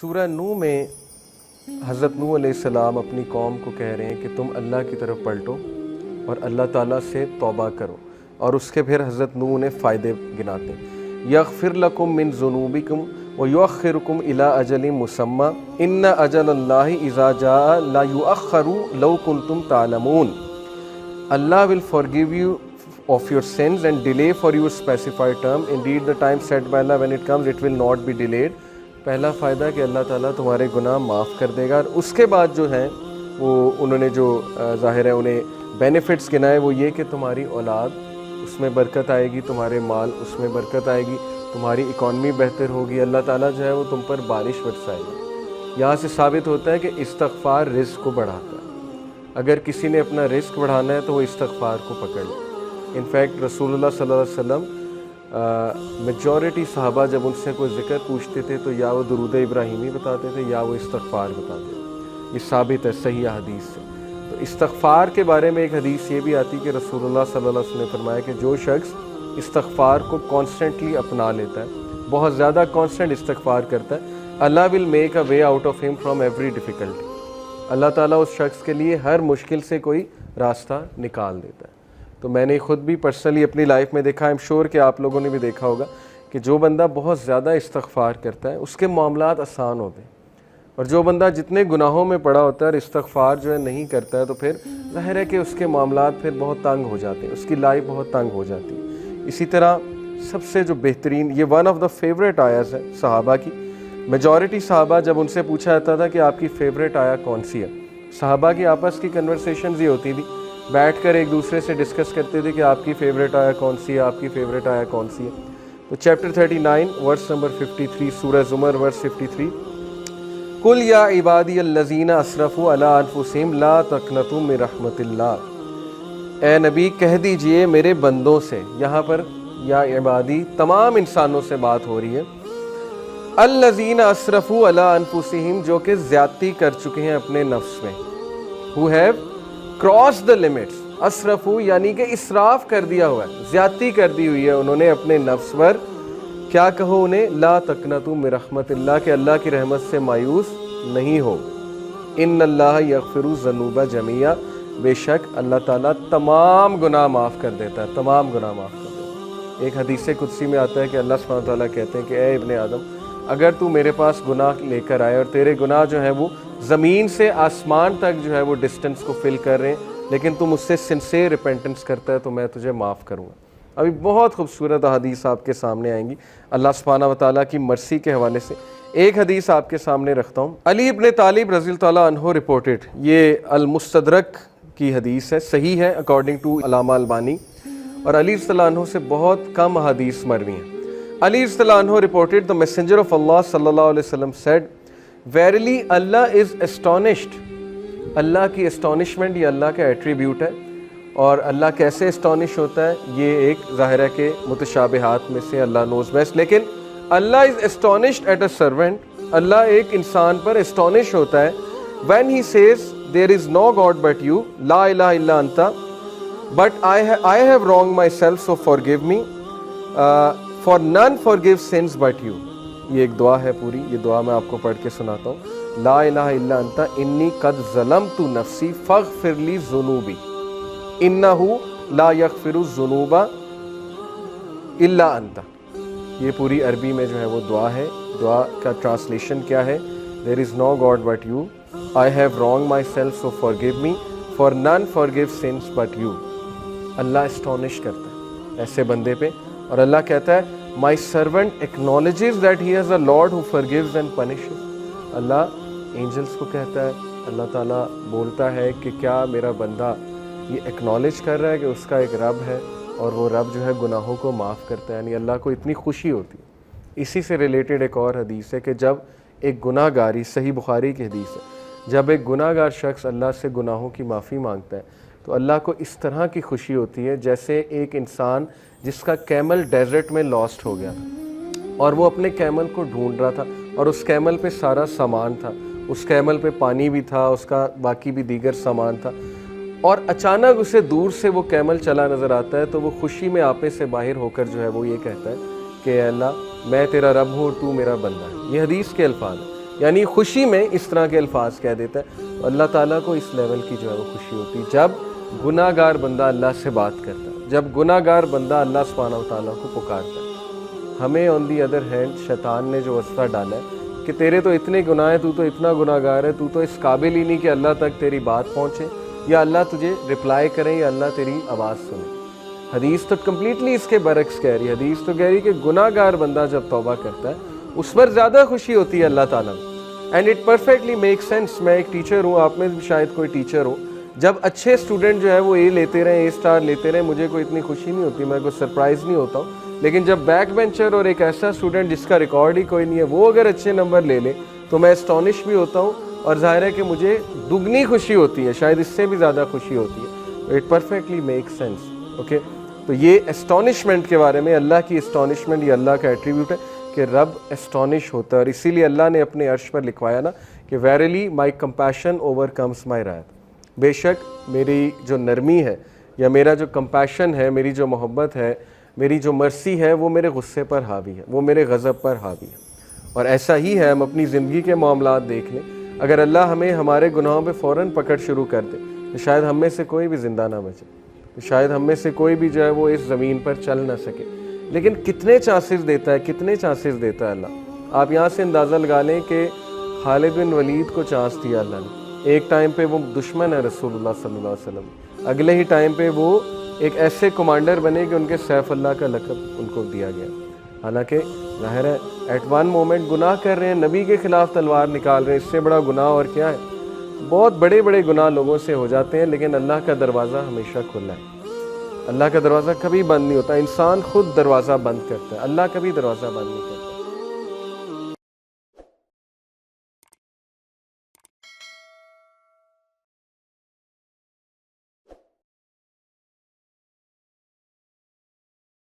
سورہ نوح میں حضرت نوح علیہ السلام اپنی قوم کو کہہ رہے ہیں کہ تم اللہ کی طرف پلٹو اور اللہ تعالیٰ سے توبہ کرو، اور اس کے پھر حضرت نوح نے فائدے گناتے ہیں۔ یغفر لکم من ذنوبکم ویؤخرکم الی اجل مسمی ان اجل اللہ اذا جاء لا یؤخر لو کنتم تعلمون۔ Allah will forgive you of your sins and delay for your specified term. Indeed, the time set by Allah, when it comes, it will not be delayed. پہلا فائدہ کہ اللہ تعالیٰ تمہارے گناہ معاف کر دے گا، اور اس کے بعد جو ہیں وہ انہوں نے جو ظاہر ہے انہیں بینیفٹس گنائے وہ یہ کہ تمہاری اولاد اس میں برکت آئے گی، تمہارے مال اس میں برکت آئے گی، تمہاری اکانومی بہتر ہوگی، اللہ تعالیٰ جو ہے وہ تم پر بارش برسائے گی۔ یہاں سے ثابت ہوتا ہے کہ استغفار رزق کو بڑھاتا ہے۔ اگر کسی نے اپنا رزق بڑھانا ہے تو وہ استغفار کو پکڑ لے۔ انفیکٹ رسول اللہ صلی اللہ علیہ وسلم میجورٹی صحابہ جب ان سے کوئی ذکر پوچھتے تھے تو یا وہ درود ابراہیمی بتاتے تھے یا وہ استغفار بتاتے تھے۔ یہ ثابت ہے صحیح حدیث سے۔ تو استغفار کے بارے میں ایک حدیث یہ بھی آتی کہ رسول اللہ صلی اللہ علیہ وسلم نے فرمایا کہ جو شخص استغفار کو کانسٹنٹلی اپنا لیتا ہے، بہت زیادہ کانسٹنٹ استغفار کرتا ہے، Allah will make a way out of him from every difficulty. Allah تعالیٰ اس شخص کے لیے ہر مشکل سے کوئی راستہ نکال دیتا ہے۔ تو میں نے خود بھی پرسنلی اپنی لائف میں دیکھا، ایم شور کہ آپ لوگوں نے بھی دیکھا ہوگا کہ جو بندہ بہت زیادہ استغفار کرتا ہے اس کے معاملات آسان ہوتے ہیں، اور جو بندہ جتنے گناہوں میں پڑا ہوتا ہے اور استغفار جو ہے نہیں کرتا ہے تو پھر ظاہر ہے کہ اس کے معاملات پھر بہت تنگ ہو جاتے ہیں، اس کی لائف بہت تنگ ہو جاتی ہے۔ اسی طرح سب سے جو بہترین، یہ ون آف دا فیوریٹ آیاز ہے صحابہ کی۔ میجورٹی صحابہ جب ان سے پوچھا جاتا تھا کہ آپ کی فیوریٹ آیا کون سی ہے، صحابہ کی آپس کی کنورسیشنز یہ ہوتی تھی، بیٹھ کر ایک دوسرے سے ڈسکس کرتے تھے کہ آپ کی فیوریٹ آیا کون سی ہے، آپ کی فیوریٹ آیا کون سی ہے۔ تو چیپٹر 39 ورس نمبر 53 سورہ زمر ورس 53، قُلْ يَا عِبَادِيَ الَّذِينَ أَسْرَفُوا عَلَىٰ أَنفُسِهِمْ لَا تَقْنَطُوا مِن رَحْمَتِ اللَّهِ۔ اے نبی کہہ دیجئے میرے بندوں سے، یہاں پر یا عبادی تمام انسانوں سے بات ہو رہی ہے، الذین اسرفوا علی انفسہم جو کہ زیادتی کر چکے ہیں اپنے نفس میں، who have crossed the limits۔ اسرفوا یعنی کہ اسراف کر دیا ہوا ہے، زیادتی کر دی ہوئی ہے انہوں نے اپنے نفس پر۔ کیا کہو انہیں؟ لا تقنطوا من رحمت اللہ، کہ اللہ کی رحمت سے مایوس نہیں ہو۔ ان اللہ یغفر الذنوب جميعا، بے شک اللہ تعالیٰ تمام گناہ معاف کر دیتا ہے، تمام گناہ معاف کر دیتا ہے۔ ایک حدیث قدسی میں آتا ہے کہ اللہ سبحانہ وتعالیٰ کہتے ہیں کہ اے ابن آدم، اگر تو میرے پاس گناہ لے کر آئے اور تیرے گناہ جو ہیں وہ زمین سے آسمان تک جو ہے وہ ڈسٹنس کو فل کر رہے ہیں، لیکن تم اس سے سنسیئر ریپینٹنس کرتا ہے تو میں تجھے معاف کروں گا۔ ابھی بہت خوبصورت حدیث آپ کے سامنے آئیں گی اللہ سبحانہ وتعالیٰ کی مرسی کے حوالے سے۔ ایک حدیث آپ کے سامنے رکھتا ہوں، علی ابن طالب رضی اللہ تعالیٰ عنہ رپورٹڈ، یہ المستدرک کی حدیث ہے، صحیح ہے اکارڈنگ ٹو علامہ البانی، اور علی رضی اللہ عنہ سے بہت کم حدیث مروی ہیں۔ علی رضی اللہ عنہ reported the messenger of Allah صلی اللہ علیہ وسلم said verily Allah is astonished۔ اللہ کی astonishment یہ اللہ کا ایٹریبیوٹ ہے، اور اللہ کیسے اسٹانش ہوتا ہے یہ ایک ظاہر ہے کہ متشابہات میں سے اللہ knows best، لیکن اللہ is astonished at a servant، اللہ ایک انسان پر اسٹانش ہوتا ہے when he says there is no God but you لا الہ الا انت but I have wronged myself so forgive me for none forgive sins but you۔ یہ ایک دعا ہے پوری، یہ دعا میں آپ کو پڑھ کے سناتا ہوں۔ لا الہ الا انت انی قد ظلمت نفسی فاغفر لی ذنوبی انہ لا یغفر الذنوب الا انت۔ یہ پوری عربی میں جو ہے وہ دعا ہے۔ دعا کا ٹرانسلیشن کیا ہے؟ there is no God but you I have wronged myself so forgive me for none forgive sins but you۔ اللہ اسٹونش کرتا ہے ایسے بندے پہ، اور اللہ کہتا ہے my servant acknowledges that he has a Lord who forgives and punishes۔ اللہ angels کو کہتا ہے، اللہ تعالیٰ بولتا ہے کہ کیا میرا بندہ یہ ایکنالج کر رہا ہے کہ اس کا ایک رب ہے اور وہ رب جو ہے گناہوں کو معاف کرتا ہے، یعنی اللہ کو اتنی خوشی ہوتی ہے۔ اسی سے ریلیٹڈ ایک اور حدیث ہے کہ جب ایک گناہ گاری، صحیح بخاری کی حدیث ہے، جب ایک گناہ گار شخص اللہ سے گناہوں کی معافی مانگتا ہے تو اللہ کو اس طرح کی خوشی ہوتی ہے جیسے ایک انسان جس کا کیمل ڈیزرٹ میں لاسٹ ہو گیا تھا اور وہ اپنے کیمل کو ڈھونڈ رہا تھا، اور اس کیمل پہ سارا سامان تھا، اس کیمل پہ پانی بھی تھا، اس کا باقی بھی دیگر سامان تھا، اور اچانک اسے دور سے وہ کیمل چلا نظر آتا ہے تو وہ خوشی میں آپے سے باہر ہو کر جو ہے وہ یہ کہتا ہے کہ اے اللہ میں تیرا رب ہوں اور تو میرا بندہ ہے۔ یہ حدیث کے الفاظ ہیں۔ یعنی خوشی میں اس طرح کے الفاظ کہہ دیتا ہے. اللہ تعالیٰ کو اس لیول کی جو ہے وہ خوشی ہوتی ہے جب گناہ گار بندہ اللہ سے بات کرتا ہے, جب گناہ گار بندہ اللہ سبحانہ و تعالیٰ کو پکارتا ہے. ہمیں آن دی ادر ہینڈ شیطان نے جو وسوسہ ڈالا ہے کہ تیرے تو اتنے گناہ ہیں, تو اتنا گناہ گار ہے, تو اس قابل ہی نہیں کہ اللہ تک تیری بات پہنچے, یا اللہ تجھے رپلائی کریں, یا اللہ تیری آواز سنے. حدیث تو کمپلیٹلی اس کے برعکس کہہ رہی ہے. حدیث تو کہہ رہی ہے کہ گناہ گار بندہ جب توبہ کرتا ہے اس پر زیادہ خوشی ہوتی ہے اللہ تعالیٰ میں. And it perfectly make sense. میں ایک ٹیچر ہوں, آپ میں بھی شاید کوئی ٹیچر ہو. جب اچھے اسٹوڈنٹ جو ہے وہ اے لیتے رہے, اے اسٹار لیتے رہے, مجھے کوئی اتنی خوشی نہیں ہوتی, میں کوئی سرپرائز نہیں ہوتا ہوں. لیکن جب بیک بینچر اور ایک ایسا اسٹوڈنٹ جس کا ریکارڈ ہی کوئی نہیں ہے وہ اگر اچھے نمبر لے لے تو میں اسٹونش بھی ہوتا ہوں, اور ظاہر ہے کہ مجھے دگنی خوشی ہوتی ہے, شاید اس سے بھی زیادہ خوشی ہوتی ہے. It perfectly make sense. Okay, تو یہ اسٹونشمنٹ کے بارے میں, اللہ کی اسٹونشمنٹ یہ اللہ کا ایٹریبیوٹ ہے کہ رب اسٹونش ہوتا ہے. اور اسی لیے اللہ نے اپنے عرش پر لکھوایا نا کہ ویریلی مائی کمپیشن اوور کمس مائی رائت. بے شک میری جو نرمی ہے یا میرا جو کمپیشن ہے, میری جو محبت ہے, میری جو مرسی ہے, وہ میرے غصے پر حاوی ہے, وہ میرے غضب پر حاوی ہے. اور ایسا ہی ہے, ہم اپنی زندگی کے معاملات دیکھ لیں, اگر اللہ ہمیں ہمارے گناہوں پہ فوراً پکڑ شروع کر دے تو شاید ہم میں سے کوئی بھی زندہ نہ بچے, تو شاید ہم میں سے کوئی بھی جو ہے وہ اس زمین پر چل نہ سکے. لیکن کتنے چانسز دیتا ہے, کتنے چانسز دیتا ہے اللہ. آپ یہاں سے اندازہ لگا لیں کہ خالد بن ولید کو چانس دیا اللہ نے. ایک ٹائم پہ وہ دشمن ہے رسول اللہ صلی اللہ علیہ وسلم, اگلے ہی ٹائم پہ وہ ایک ایسے کمانڈر بنے کہ ان کے سیف اللہ کا لقب ان کو دیا گیا. حالانکہ ظاہر ہے ایٹ ون مومنٹ گناہ کر رہے ہیں, نبی کے خلاف تلوار نکال رہے ہیں, اس سے بڑا گناہ اور کیا ہے. بہت بڑے بڑے گناہ لوگوں سے ہو جاتے ہیں, لیکن اللہ کا دروازہ ہمیشہ کھلا ہے. اللہ کا دروازہ کبھی بند نہیں ہوتا. انسان خود دروازہ بند کرتا ہے, اللہ کبھی دروازہ بند نہیں کرتا.